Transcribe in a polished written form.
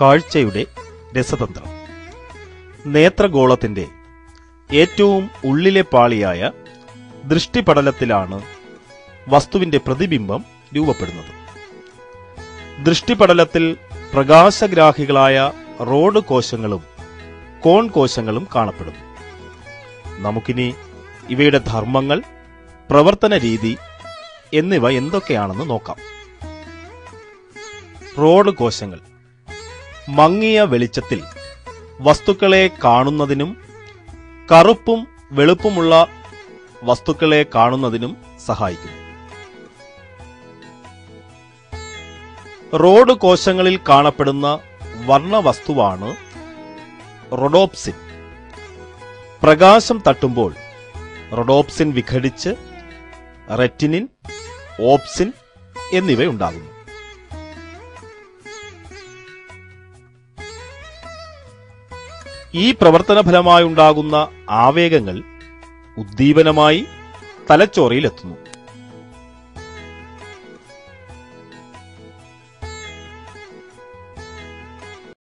കാഴ്ചയുടെ രസതന്ത്രം. നേത്രഗോളത്തിന്റെ ഏറ്റവും ഉള്ളിലെ പാളിയായ ദൃഷ്ടിപടലത്തിലാണ് വസ്തുവിന്റെ പ്രതിബിംബം രൂപപ്പെടുന്നത്. ദൃഷ്ടിപടലത്തിൽ പ്രകാശഗ്രാഹികളായ റോഡ് കോശങ്ങളും കോൺ കോശങ്ങളും കാണപ്പെടുന്നു. നമുക്കിനി ഇവയുടെ ധർമ്മങ്ങൾ, പ്രവർത്തന രീതി എന്നിവ എന്തൊക്കെയാണെന്ന് നോക്കാം. റോഡ് കോശങ്ങൾ മങ്ങിയ വെളിച്ചത്തിൽ വസ്തുക്കളെ കാണുന്നതിനും കറുപ്പും വെളുപ്പുമുള്ള വസ്തുക്കളെ കാണുന്നതിനും സഹായിക്കുന്നു. റോഡ് കോശങ്ങളിൽ കാണപ്പെടുന്ന വർണ്ണവസ്തുവാണ് റോഡോപ്സിൻ. പ്രകാശം തട്ടുമ്പോൾ റോഡോപ്സിൻ വിഘടിച്ച് റെറ്റിനിൻ, ഓപ്സിൻ എന്നിവയുണ്ടാകുന്നു. ഈ പ്രവർത്തനഫലമായുണ്ടാകുന്ന ആവേഗങ്ങൾ ഉദ്ദീപനമായി തലച്ചോറിലെത്തുന്നു.